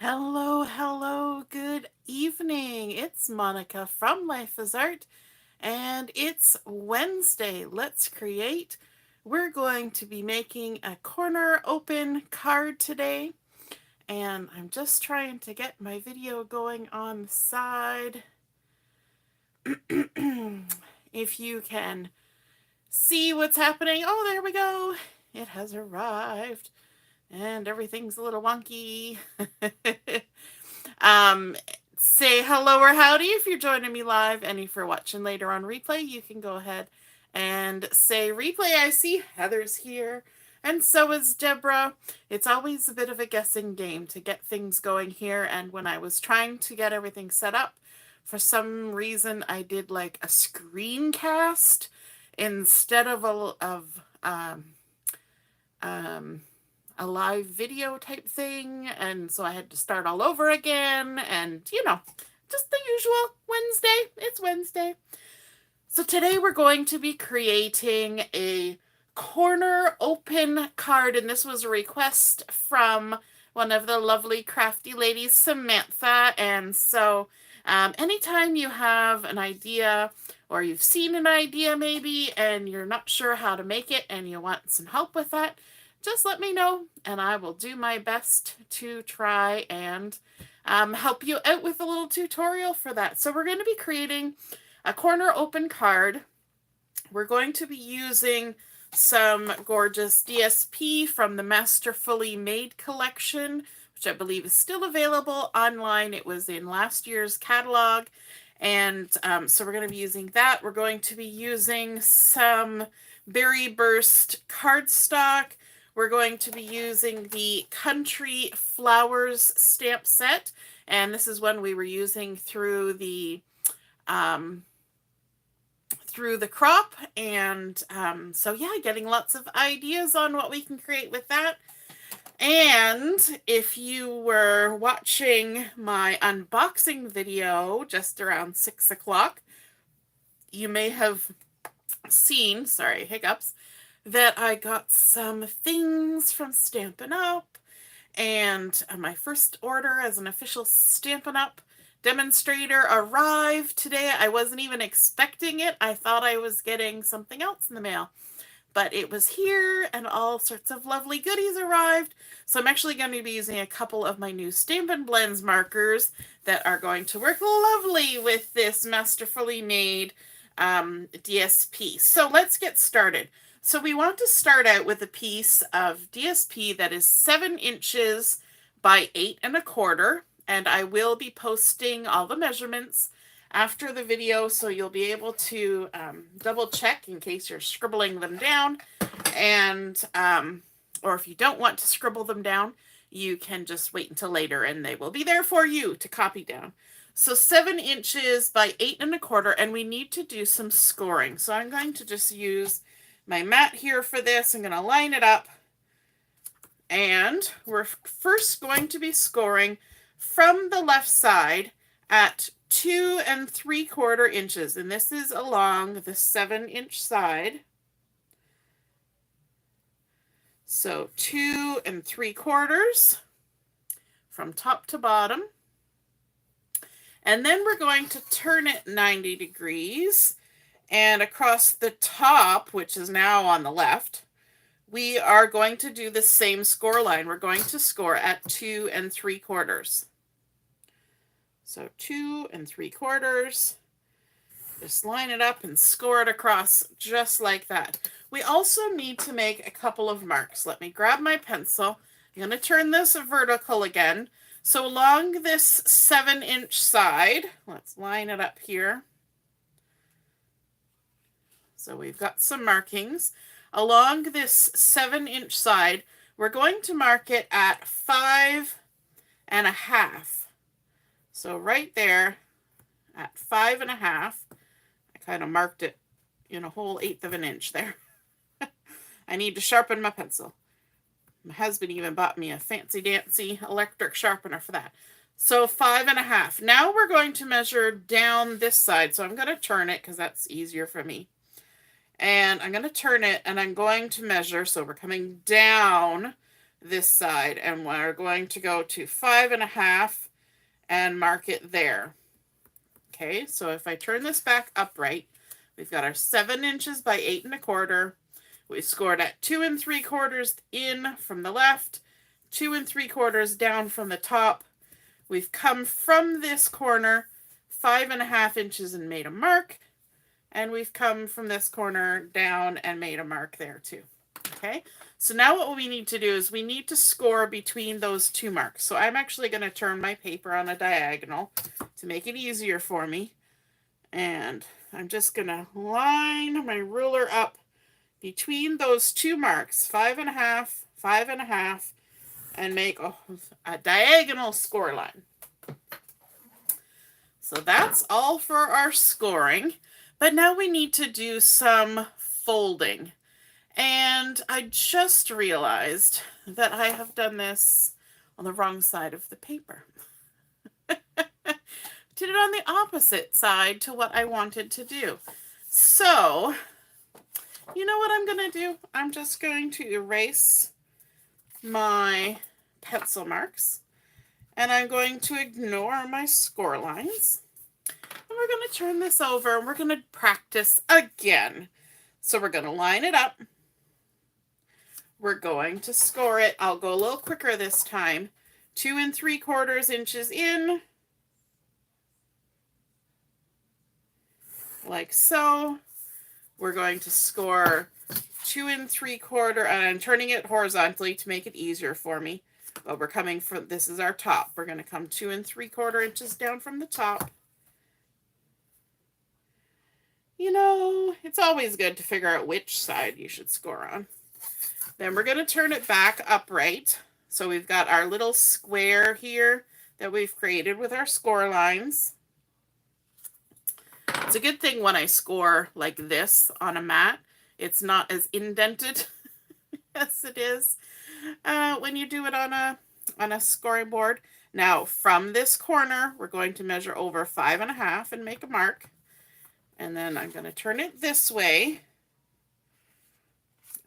Hello, hello, good evening. It's Monica from Life is Art, and it's Wednesday. Let's create. We're going to be making a corner open card today, and I'm just trying to get my video going on the side. If you can see what's happening, oh, there we go. It has arrived, and everything's a little wonky. Um, say hello or howdy if you're joining me live, and if you're watching later on replay, you can go ahead and say replay. I see Heather's here, and so is Deborah. It's always a bit of a guessing game to get things going here, and when I was trying to get everything set up, for some reason I did like a screencast instead of a live video type thing, and so I had to start all over again, and just the usual Wednesday. It's Wednesday. So today we're going to be creating a corner open card, and this was a request from one of the lovely crafty ladies, Samantha. And so anytime you have an idea or you've seen an idea maybe and you're not sure how to make it and you want some help with that, just let me know and I will do my best to try and help you out with a little tutorial for that. So we're going to be creating a corner open card. We're going to be using some gorgeous DSP from the Masterfully Made collection, which I believe is still available online. It was in last year's catalog. And so we're going to be using that. We're going to be using some Berry Burst cardstock. We're going to be using the Country Flowers stamp set, and this is one we were using through the crop, and so yeah, getting lots of ideas on what we can create with that. And if you were watching my unboxing video just around 6 o'clock, you may have seen, sorry, hiccups, that I got some things from Stampin' Up, and my first order as an official Stampin' Up demonstrator arrived today. I wasn't even expecting it. I thought I was getting something else in the mail, but it was here and all sorts of lovely goodies arrived. So I'm actually going to be using a couple of my new Stampin' Blends markers that are going to work lovely with this Masterfully Made DSP. So let's get started. So we want to start out with a piece of DSP that is 7 inches by 8 1/4, and I will be posting all the measurements after the video, so you'll be able to double check in case you're scribbling them down, and or if you don't want to scribble them down, you can just wait until later and they will be there for you to copy down. So 7 inches by 8 1/4, and we need to do some scoring. So I'm going to just use my mat here for this. I'm going to line it up, and we're first going to be scoring from the left side at 2 3/4 inches, and this is along the 7-inch side. So 2 3/4 from top to bottom, and then we're going to turn it 90 degrees. And across the top, which is now on the left, we are going to do the same score line. We're going to score at 2 3/4. So 2 3/4. Just line it up and score it across just like that. We also need to make a couple of marks. Let me grab my pencil. I'm going to turn this vertical again. So along this 7-inch side, let's line it up here. So we've got some markings. Along this 7-inch side, we're going to mark it at 5 1/2. So right there at 5 1/2, I kind of marked it in a whole 1/8 of an inch there. I need to sharpen my pencil. My husband even bought me a fancy dancy electric sharpener for that. So 5 1/2. Now we're going to measure down this side. So I'm going to turn it because that's easier for me. And I'm going to turn it and I'm going to measure. So we're coming down this side, and we're going to go to 5.5 and mark it there. Okay, so if I turn this back upright, we've got our 7 inches by 8 1/4. We scored at 2 3/4 in from the left, 2 3/4 down from the top. We've come from this corner 5.5 inches and made a mark, and we've come from this corner down and made a mark there too. Okay, so now what we need to do is we need to score between those 2 marks. So I'm actually going to turn my paper on a diagonal to make it easier for me. And I'm just going to line my ruler up between those 2 marks, 5.5, 5.5, and make a diagonal score line. So that's all for our scoring. But now we need to do some folding. And I just realized that I have done this on the wrong side of the paper. Did it on the opposite side to what I wanted to do. So, you know what I'm going to do? I'm just going to erase my pencil marks, and I'm going to ignore my score lines. And we're going to turn this over, and we're going to practice again. So we're going to line it up. We're going to score it. I'll go a little quicker this time. 2 3/4 inches in. Like so. We're going to score 2 3/4, and I'm turning it horizontally to make it easier for me. But we're coming from, this is our top. We're going to come 2 3/4 inches down from the top. You know, it's always good to figure out which side you should score on. Then we're going to turn it back upright. So we've got our little square here that we've created with our score lines. It's a good thing when I score like this on a mat, it's not as indented as it is when you do it on a scoring board. Now from this corner, we're going to measure over 5.5 and make a mark. And then I'm going to turn it this way.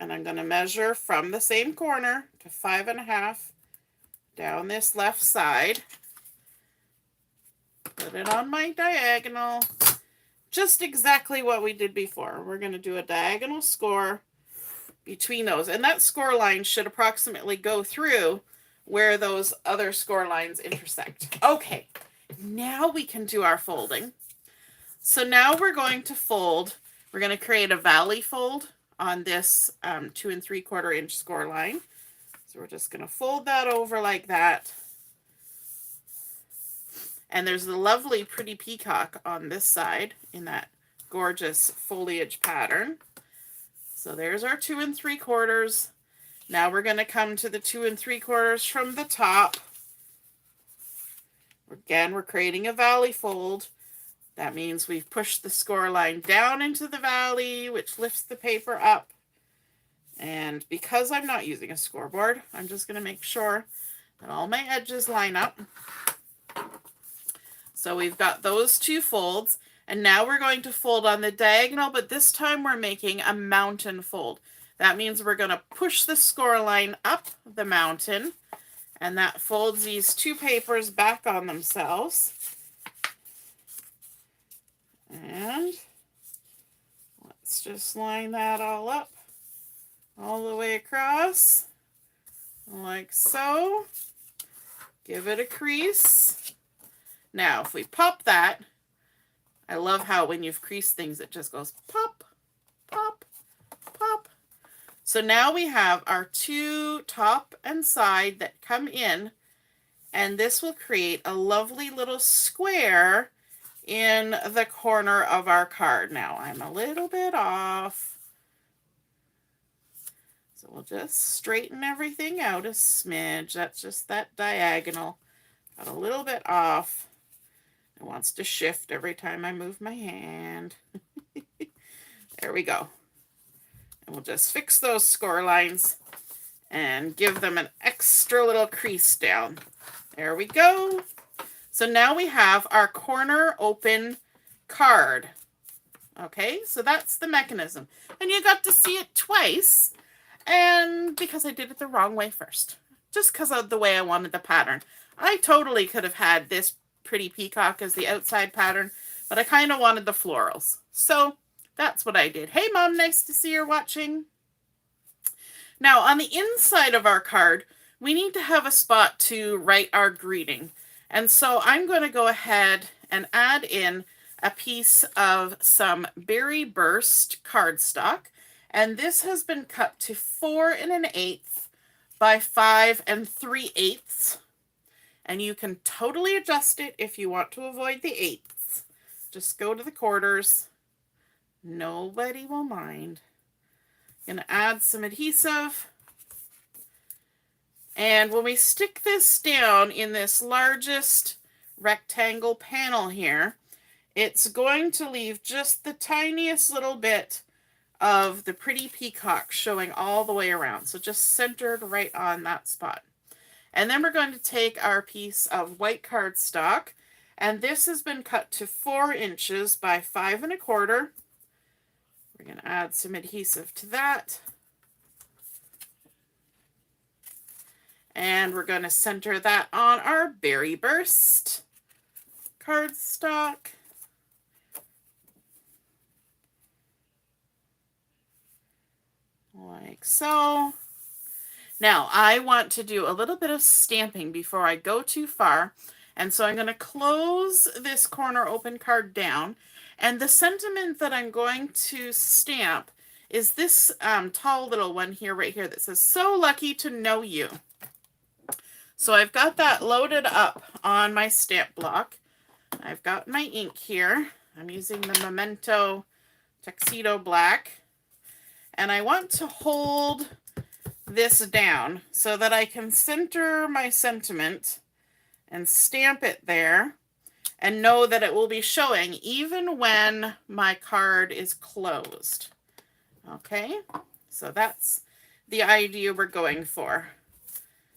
And I'm going to measure from the same corner to 5.5 down this left side. Put it on my diagonal. Just exactly what we did before. We're going to do a diagonal score between those. And that score line should approximately go through where those other score lines intersect. Okay, now we can do our folding. So now we're going to fold. We're going to create a valley fold on this 2 3/4 inch score line. So we're just going to fold that over like that. And there's a lovely pretty peacock on this side in that gorgeous foliage pattern. So there's our 2 3/4. Now we're going to come to the 2 3/4 from the top. Again, we're creating a valley fold. That means we've pushed the score line down into the valley, which lifts the paper up. And because I'm not using a scoreboard, I'm just going to make sure that all my edges line up. So we've got those 2 folds, and now we're going to fold on the diagonal, but this time we're making a mountain fold. That means we're going to push the score line up the mountain, and that folds these 2 papers back on themselves. And let's just line that all up, all the way across, like so. Give it a crease. Now, if we pop that, I love how when you've creased things, it just goes pop, pop, pop. So now we have our 2 top and side that come in, and this will create a lovely little square in the corner of our card. Now, I'm a little bit off. So we'll just straighten everything out a smidge. That's just that diagonal. Got a little bit off. It wants to shift every time I move my hand. There we go. And we'll just fix those score lines and give them an extra little crease down. There we go. So now we have our corner open card. Okay, so that's the mechanism. And you got to see it twice, and because I did it the wrong way first. just because of the way I wanted the pattern. I totally could have had this pretty peacock as the outside pattern, but I kind of wanted the florals. So that's what I did. Hey, Mom, nice to see you're watching. Now, on the inside of our card, we need to have a spot to write our greeting. And so I'm going to go ahead and add in a piece of some Berry Burst cardstock. And this has been cut to 4 1/8 by 5 3/8. And you can totally adjust it if you want to avoid the eighths. Just go to the quarters. Nobody will mind. Going to add some adhesive. And when we stick this down in this largest rectangle panel here, it's going to leave just the tiniest little bit of the pretty peacock showing all the way around. So just centered right on that spot. And then we're going to take our piece of white cardstock, and this has been cut to 4 inches by 5 1/4. We're going to add some adhesive to that. And we're going to center that on our Berry Burst cardstock. Like so. Now, I want to do a little bit of stamping before I go too far. And so I'm going to close this corner open card down. And the sentiment that I'm going to stamp is this tall little one here, right here, that says, "So lucky to know you." So I've got that loaded up on my stamp block. I've got my ink here. I'm using the Memento Tuxedo Black. And I want to hold this down so that I can center my sentiment and stamp it there and know that it will be showing even when my card is closed. Okay, so that's the idea we're going for.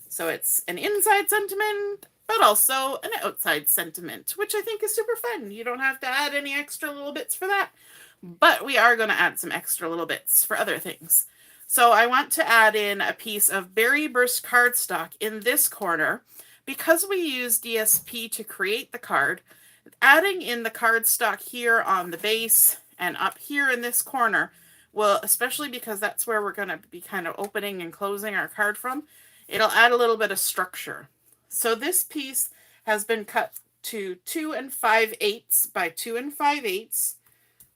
So it's an inside sentiment, but also an outside sentiment, which I think is super fun. You don't have to add any extra little bits for that, but we are going to add some extra little bits for other things. So I want to add in a piece of Berry Burst cardstock in this corner. Because we use DSP to create the card, adding in the cardstock here on the base and up here in this corner will, especially because that's where we're going to be kind of opening and closing our card from, it'll add a little bit of structure. So this piece has been cut to 2 5/8 by 2 5/8.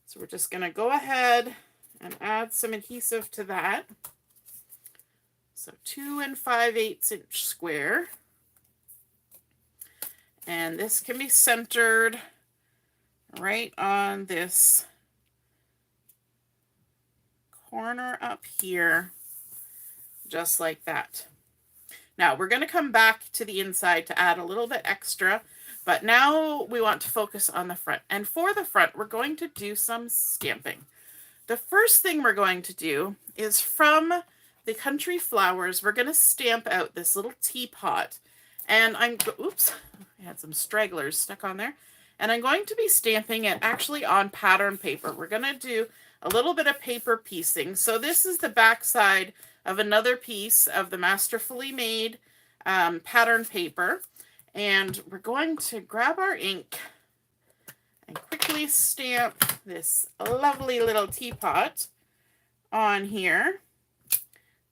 So we're just going to go ahead and add some adhesive to that. So 2 5/8 inch square. And this can be centered right on this corner up here, just like that. Now we're going to come back to the inside to add a little bit extra, but now we want to focus on the front. And for the front, we're going to do some stamping. The first thing we're going to do is from the Country Flowers, we're going to stamp out this little teapot. And oops, I had some stragglers stuck on there. And I'm going to be stamping it actually on pattern paper. We're going to do a little bit of paper piecing. So this is the back side of another piece of the Masterfully Made pattern paper. And we're going to grab our ink and quickly stamp this lovely little teapot on here,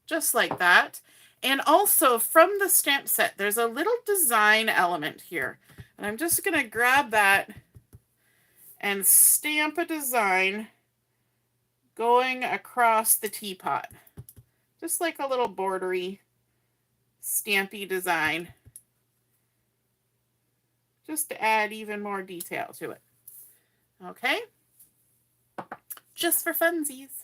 just like that. And also from the stamp set, there's a little design element here. And I'm just going to grab that and stamp a design going across the teapot. Just like a little bordery, stampy design. Just to add even more detail to it. Okay? Just for funsies.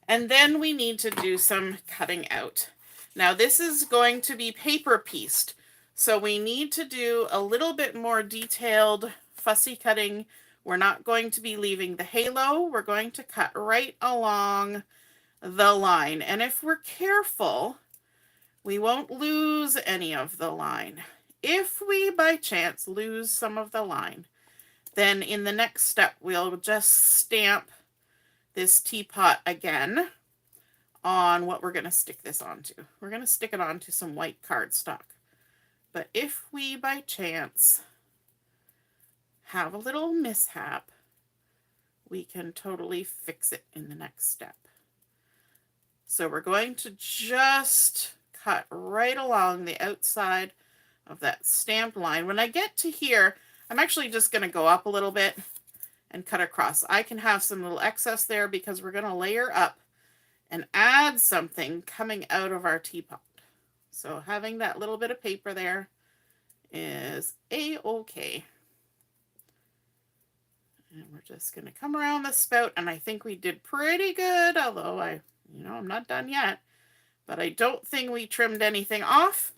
And then we need to do some cutting out. Now this is going to be paper pieced, so we need to do a little bit more detailed fussy cutting. We're not going to be leaving the halo. We're going to cut right along the line. And if we're careful, we won't lose any of the line. If we by chance lose some of the line, then in the next step we'll just stamp this teapot again on what we're going to stick this onto. We're going to stick it onto some white cardstock. But if we by chance have a little mishap, we can totally fix it in the next step. So we're going to just cut right along the outside of that stamped line. When I get to here, I'm actually just going to go up a little bit and cut across. I can have some little excess there because we're going to layer up and add something coming out of our teapot. So having that little bit of paper there is a-okay. And we're just going to come around the spout, and I think we did pretty good, although I'm not done yet. But I don't think we trimmed anything off,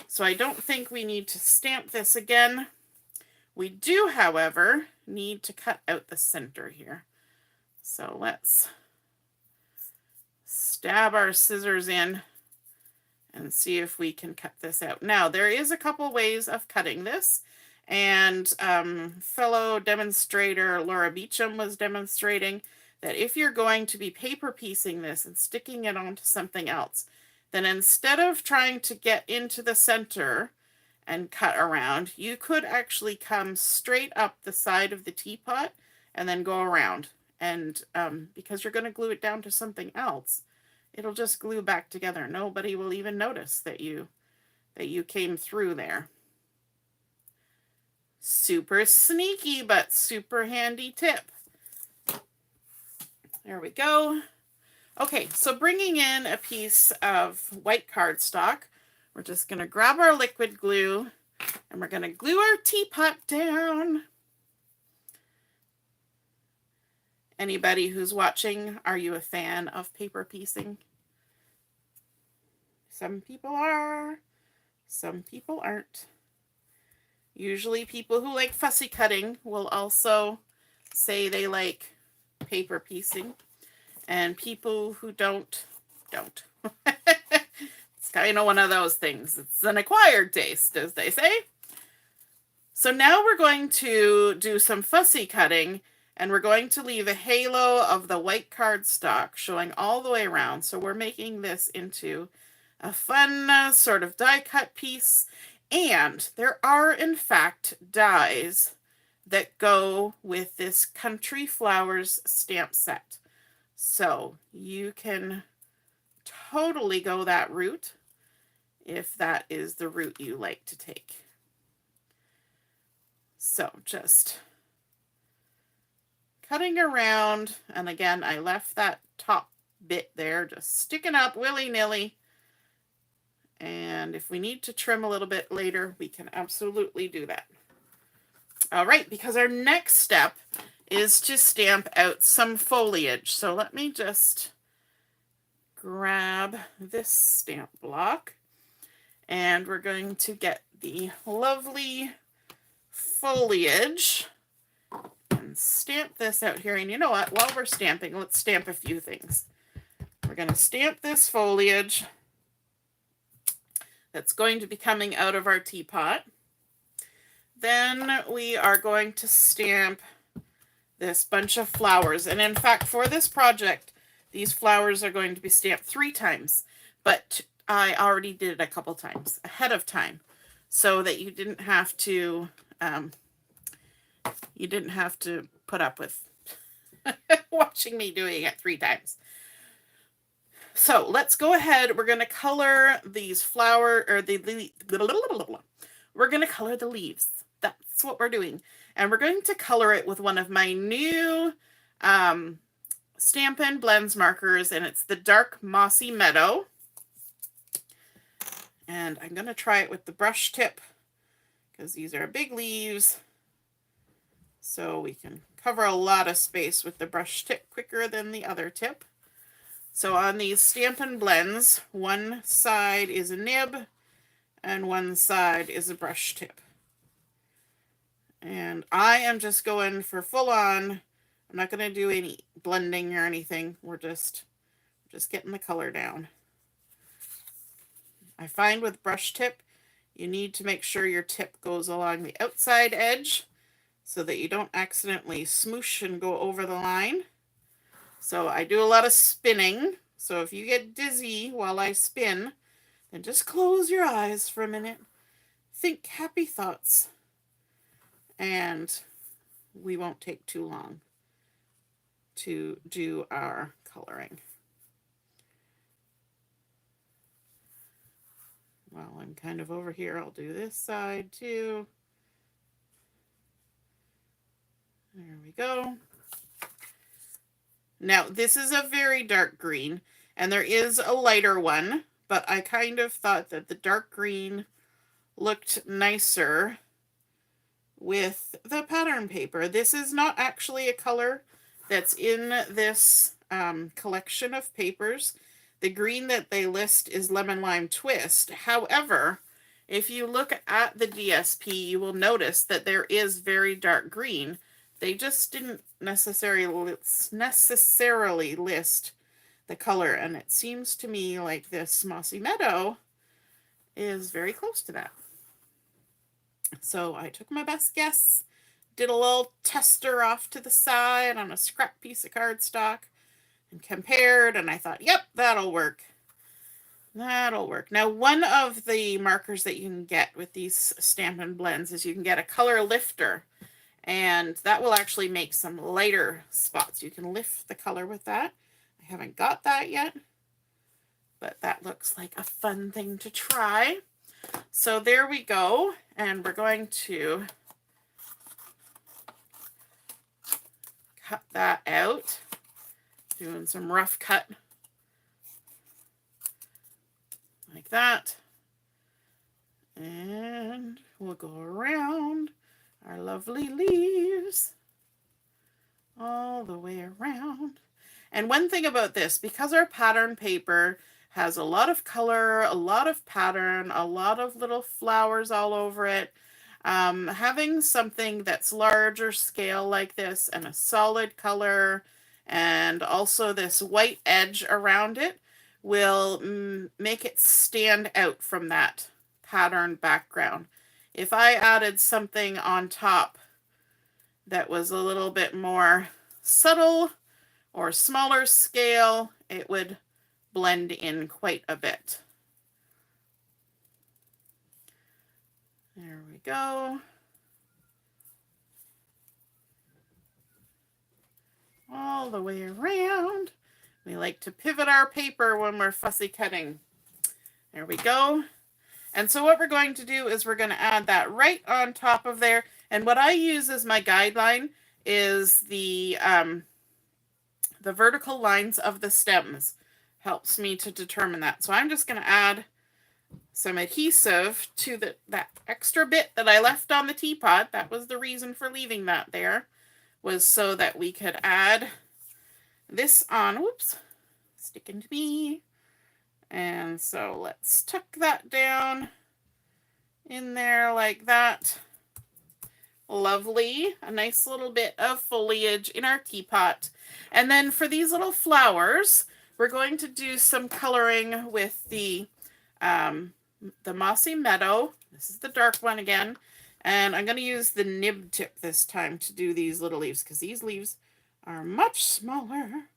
so I don't think we need to stamp this again. We do, however, need to cut out the center here. So let's stab our scissors in and see if we can cut this out. Now, there is a couple ways of cutting this, and fellow demonstrator Laura Beecham was demonstrating that if you're going to be paper piecing this and sticking it onto something else, then instead of trying to get into the center and cut around, you could actually come straight up the side of the teapot and then go around. And because you're going to glue it down to something else, it'll just glue back together. Nobody will even notice that you came through there. Super sneaky, but super handy tip. There we go. Okay, so bringing in a piece of white cardstock, we're just going to grab our liquid glue and we're going to glue our teapot down. Anybody who's watching, are you a fan of paper piecing? Some people are, some people aren't. Usually people who like fussy cutting will also say they like paper piecing, and people who don't. It's kind of one of those things. It's an acquired taste, as they say. So now we're going to do some fussy cutting, and we're going to leave a halo of the white cardstock showing all the way around. So we're making this into a fun sort of die cut piece. And there are, in fact, dies that go with this Country Flowers stamp set. So you can totally go that route if that is the route you like to take. So just cutting around, and again, I left that top bit there just sticking up willy-nilly. And if we need to trim a little bit later, we can absolutely do that. All right, because our next step is to stamp out some foliage. So let me just grab this stamp block, and we're going to get the lovely foliage and stamp this out here. And you know what? While we're stamping, let's stamp a few things. We're going to stamp this foliage that's going to be coming out of our teapot. Then we are going to stamp this bunch of flowers. And in fact, for this project, these flowers are going to be stamped 3 times, but I already did it a couple times ahead of time so that you didn't have to put up with watching me doing it 3 times. So let's go ahead. We're going to color these we're going to color the leaves. That's what we're doing. And we're going to color it with one of my new Stampin' Blends markers, and it's the dark Mossy Meadow. And I'm going to try it with the brush tip because these are big leaves. So we can cover a lot of space with the brush tip quicker than the other tip. So on these Stampin' Blends, one side is a nib and one side is a brush tip. And I am just going for full on. I'm not going to do any blending or anything. We're just getting the color down. I find with brush tip, you need to make sure your tip goes along the outside edge so that you don't accidentally smoosh and go over the line. So I do a lot of spinning So if you get dizzy while I spin, then just close your eyes for a minute. Think happy thoughts. And we won't take too long to do our coloring. While I'm kind of over here, I'll do this side too. There we go. Now, this is a very dark green, and there is a lighter one, but I kind of thought that the dark green looked nicer with the pattern paper. This is not actually a color that's in this collection of papers. The green that they list is Lemon Lime Twist. However, if you look at the DSP, you will notice that there is very dark green. They just didn't necessarily list the color, and it seems to me like this Mossy Meadow is very close to that. So I took my best guess, did a little tester off to the side on a scrap piece of cardstock, and compared, and I thought, yep, that'll work. That'll work. Now, one of the markers that you can get with these Stampin' blends is you can get a color lifter, and that will actually make some lighter spots. You can lift the color with that. I haven't got that yet, but that looks like a fun thing to try. So there we go, and we're going to cut that out, doing some rough cut like that, and we'll go around our lovely leaves all the way around. And one thing about this, because our pattern paper has a lot of color, a lot of pattern, a lot of little flowers all over it, having something that's larger scale like this and a solid color and also this white edge around it will make it stand out from that pattern background. If I added something on top that was a little bit more subtle or smaller scale, it would blend in quite a bit. There we go. All the way around. We like to pivot our paper when we're fussy cutting. There we go. And so what we're going to do is we're going to add that right on top of there. And what I use as my guideline is the vertical lines of the stems. Helps me to determine that. So I'm just going to add some adhesive to that extra bit that I left on the teapot. That was the reason for leaving that there, was so that we could add this on. Whoops, sticking to me. And so let's tuck that down in there like that. Lovely. A nice little bit of foliage in our teapot. And then for these little flowers, we're going to do some coloring with the Mossy Meadow. This is the dark one again. And I'm going to use the nib tip this time to do these little leaves, because these leaves are much smaller.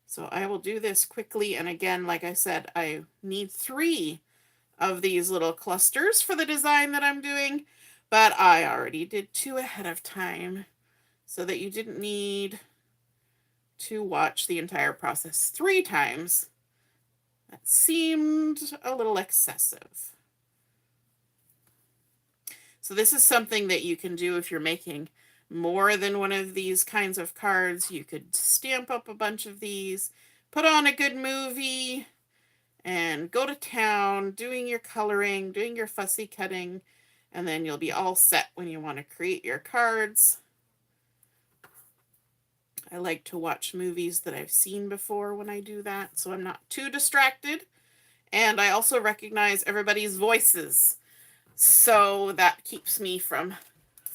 So I will do this quickly. And again, like I said, I need 3 of these little clusters for the design that I'm doing. But I already did 2 ahead of time so that you didn't need to watch the entire process 3 times. That seemed a little excessive. So this is something that you can do if you're making more than one of these kinds of cards. You could stamp up a bunch of these, put on a good movie, and go to town doing your coloring, doing your fussy cutting, and then you'll be all set when you want to create your cards. I like to watch movies that I've seen before when I do that, so I'm not too distracted. And I also recognize everybody's voices, so that keeps me from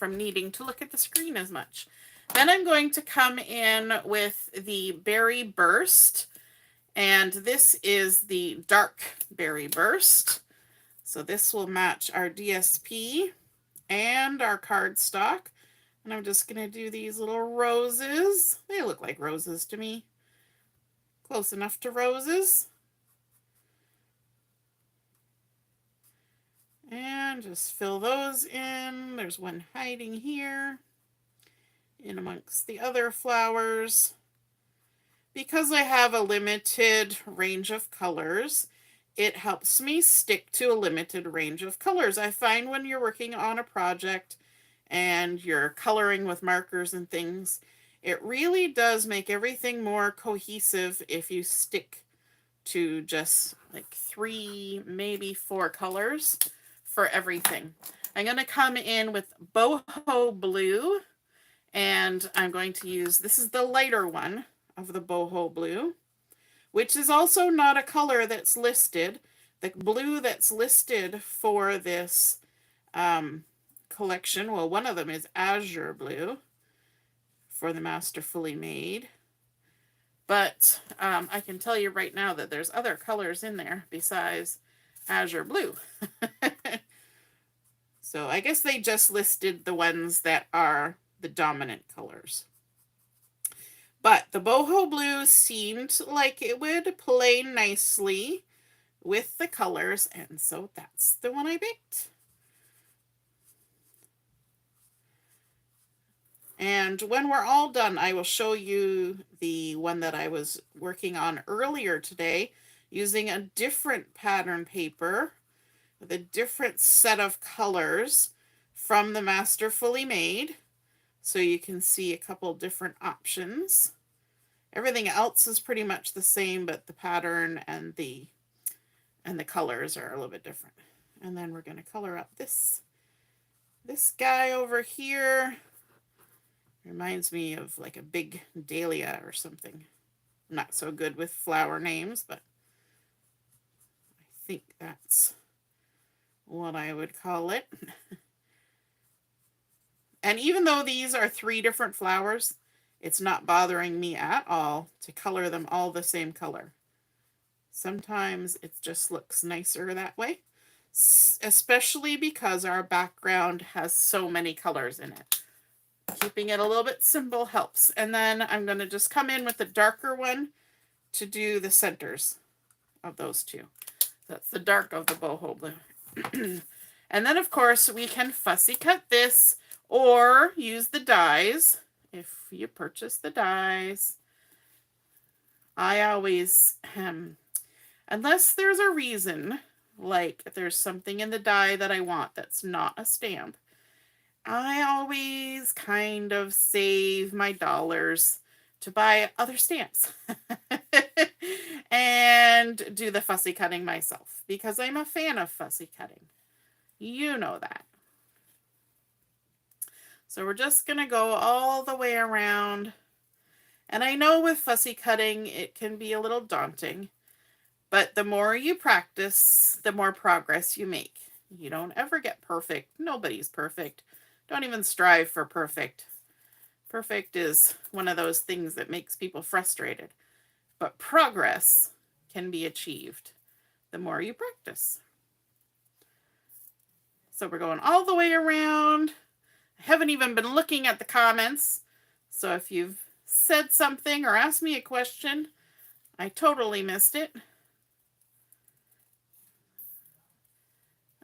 needing to look at the screen as much. Then I'm going to come in with the Berry Burst, and this is the dark Berry Burst. So this will match our DSP and our cardstock. And I'm just going to do these little roses. They look like roses to me. close enough to roses. And just fill those in. There's one hiding here in amongst the other flowers. Because I have a limited range of colors, it helps me stick to a limited range of colors. I find when you're working on a project and you're coloring with markers and things, it really does make everything more cohesive if you stick to just like 3, maybe 4 colors for everything. I'm going to come in with Boho Blue, and I'm going to use, this is the lighter one of the Boho Blue, which is also not a color that's listed. The blue that's listed for this collection, well, one of them is Azure Blue for the Masterfully Made. But I can tell you right now that there's other colors in there besides Azure Blue. So I guess they just listed the ones that are the dominant colors. But the Boho Blue seemed like it would play nicely with the colors, and so that's the one I picked. And when we're all done, I will show you the one that I was working on earlier today using a different pattern paper with a different set of colors from the Masterfully Made. So you can see a couple different options. Everything else is pretty much the same, but the pattern and the colors are a little bit different. And then we're going to color up this guy over here. Reminds me of like a big dahlia or something. I'm not so good with flower names, but I think that's what I would call it. And even though these are 3 different flowers, it's not bothering me at all to color them all the same color. Sometimes it just looks nicer that way, especially because our background has so many colors in it. Keeping it a little bit simple helps. And then I'm going to just come in with the darker one to do the centers of those 2. That's the dark of the Boho Blue. And then, of course, we can fussy cut this or use the dies if you purchase the dies. I always, unless there's a reason, like if there's something in the die that I want that's not a stamp, I always kind of save my dollars to buy other stamps and do the fussy cutting myself because I'm a fan of fussy cutting. You know that. So we're just going to go all the way around. And I know with fussy cutting, it can be a little daunting, but the more you practice, the more progress you make. You don't ever get perfect. Nobody's perfect. Don't even strive for perfect. Perfect is one of those things that makes people frustrated. But progress can be achieved the more you practice. So we're going all the way around. I haven't even been looking at the comments. So if you've said something or asked me a question, I totally missed it.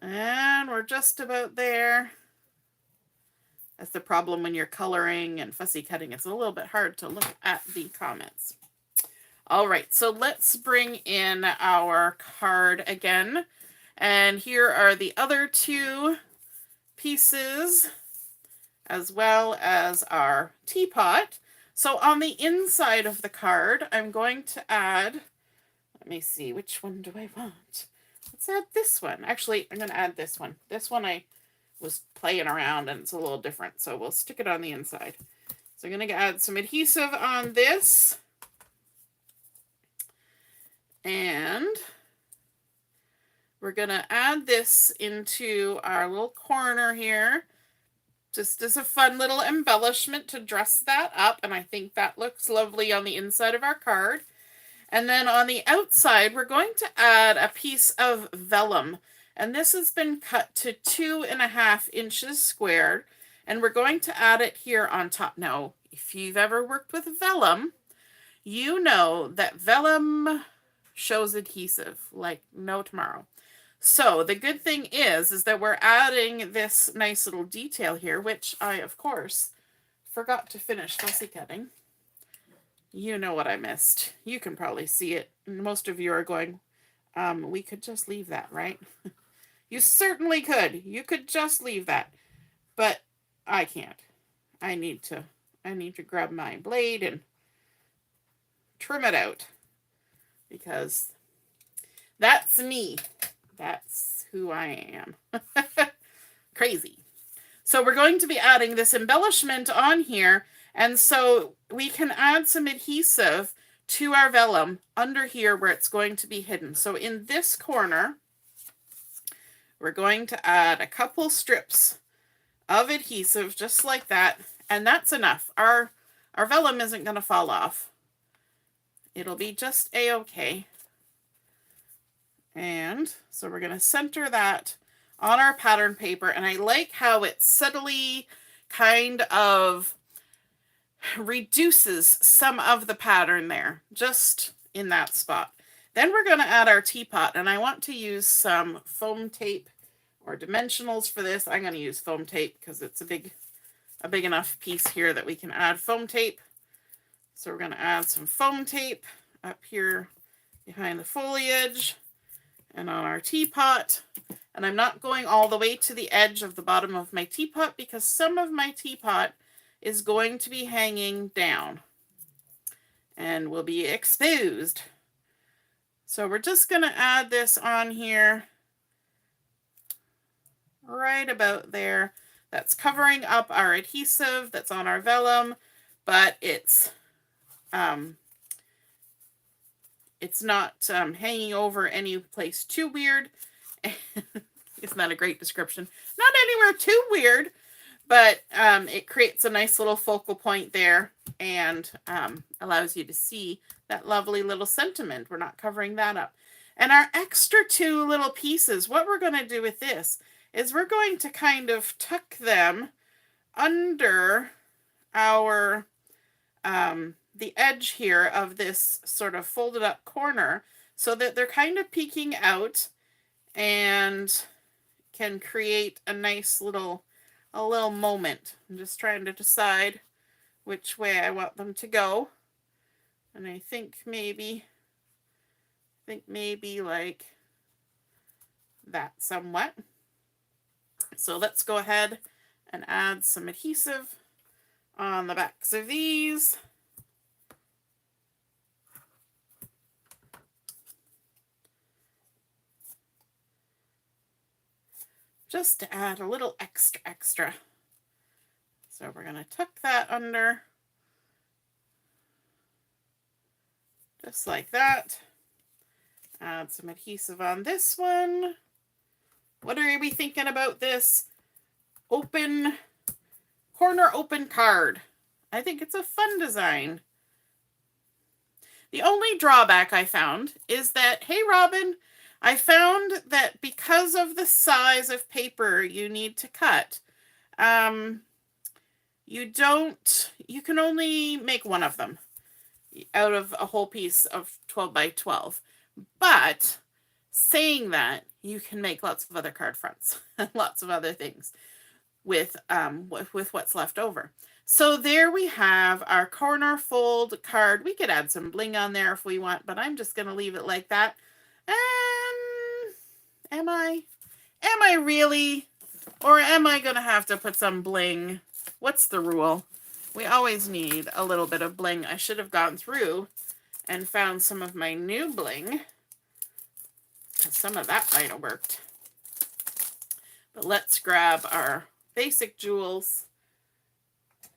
And we're just about there. That's the problem when you're coloring and fussy cutting. It's a little bit hard to look at the comments. All right, so let's bring in our card again. And here are the other 2 pieces, as well as our teapot. So on the inside of the card, I'm going to add, let me see, which one do I want? Let's add this one. Actually, I'm going to add this one. This one I was playing around and it's a little different, so we'll stick it on the inside. So I'm going to add some adhesive on this. And we're going to add this into our little corner here, just as a fun little embellishment to dress that up. And I think that looks lovely on the inside of our card. And then on the outside, we're going to add a piece of vellum. And this has been cut to 2.5 inches squared. And we're going to add it here on top. Now, if you've ever worked with vellum, you know that Vellum shows adhesive like no tomorrow. So the good thing is that we're adding this nice little detail here, which I, of course, forgot to finish fussy cutting. You know what I missed. You can probably see it. Most of you are going, we could just leave that, right? You certainly could. You could just leave that. But I can't. I need to grab my blade and trim it out. Because that's me. That's who I am. Crazy. So we're going to be adding this embellishment on here. And so we can add some adhesive to our vellum under here where it's going to be hidden. So in this corner, we're going to add a couple strips of adhesive just like that. And that's enough. Our vellum isn't going to fall off. It'll be just a-okay. And so we're going to center that on our pattern paper. And I like how it subtly kind of reduces some of the pattern there, just in that spot. Then we're going to add our teapot, and I want to use some foam tape or dimensionals for this. I'm going to use foam tape because it's a big enough piece here that we can add foam tape. So we're going to add some foam tape up here behind the foliage and on our teapot. And I'm not going all the way to the edge of the bottom of my teapot because some of my teapot is going to be hanging down and will be exposed. So we're just going to add this on here right about there. That's covering up our adhesive that's on our vellum, but it's not hanging over any place too weird. Isn't that a great description? Not anywhere too weird, but it creates a nice little focal point there and allows you to see that lovely little sentiment. We're not covering that up. And our extra two little pieces, what we're going to do with this is we're going to kind of tuck them under our the edge here of this sort of folded up corner so that they're kind of peeking out and can create a nice little moment. I'm just trying to decide which way I want them to go. And I think maybe like that somewhat. So let's go ahead and add some adhesive on the backs of these. Just to add a little extra. So we're going to tuck that under. Just like that. Add some adhesive on this one. What are we thinking about this corner open card? I think it's a fun design. The only drawback I found is that, hey Robin, I found that because of the size of paper you need to cut, you can only make one of them out of a whole piece of 12 by 12. But saying that, you can make lots of other card fronts and lots of other things with what's left over. So there we have our corner fold card. We could add some bling on there if we want, but I'm just going to leave it like that. And am I really? Or am I going to have to put some bling? What's the rule? We always need a little bit of bling. I should have gone through and found some of my new bling. Some of that might have worked. But let's grab our basic jewels.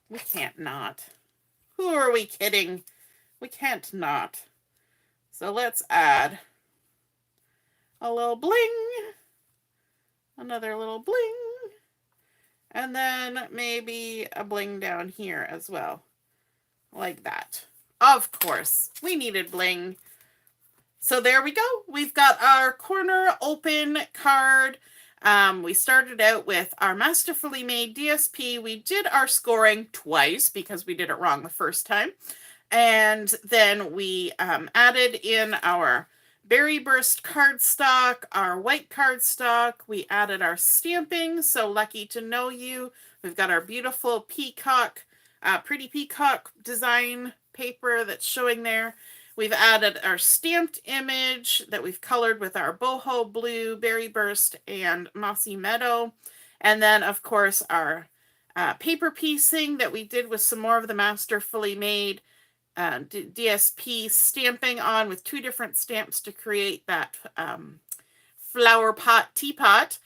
We can't not. Who are we kidding? We can't not. So let's add a little bling. Another little bling. And then maybe a bling down here as well. Like that. Of course, we needed bling. So there we go. We've got our corner open card. We started out with our Masterfully Made DSP. We did our scoring twice because we did it wrong the first time. And then we added in our berry burst cardstock, our white cardstock. We added our stamping, so lucky to know you. We've got our beautiful peacock, pretty peacock design paper that's showing there. We've added our stamped image that we've colored with our Boho Blue, Berry Burst, and Mossy Meadow. And then, of course, our paper piecing that we did with some more of the Masterfully Made DSP stamping on with 2 different stamps to create that flower pot teapot.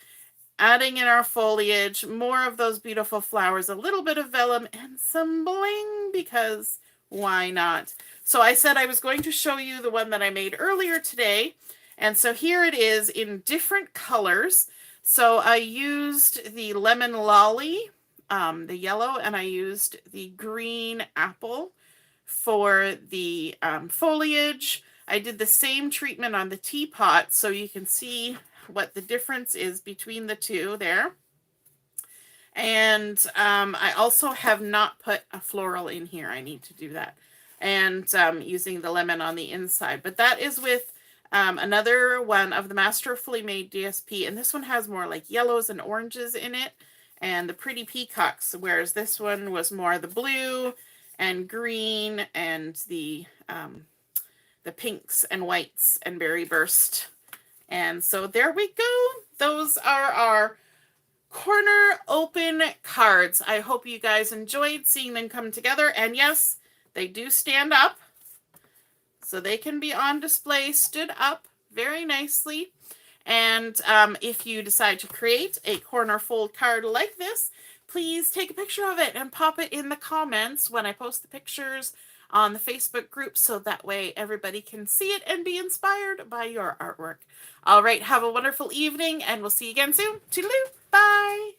Adding in our foliage, more of those beautiful flowers, a little bit of vellum, and some bling, because why not? So I said I was going to show you the one that I made earlier today. And so here it is in different colors. So I used the lemon lolly, the yellow, and I used the green apple for the foliage. I did the same treatment on the teapot, so you can see what the difference is between the two there. And I also have not put a floral in here. I need to do that. And using the lemon on the inside. But that is with another one of the Masterfully Made DSP. And this one has more like yellows and oranges in it. And the pretty peacocks. Whereas this one was more the blue and green and the pinks and whites and berry burst. And so there we go. Those are our corner open cards. I hope you guys enjoyed seeing them come together. And yes, they do stand up. So they can be on display, stood up very nicely. And if you decide to create a corner fold card like this, please take a picture of it and pop it in the comments when I post the pictures on the Facebook group, so that way everybody can see it and be inspired by your artwork. All right, have a wonderful evening, and we'll see you again soon. Toodaloo, bye!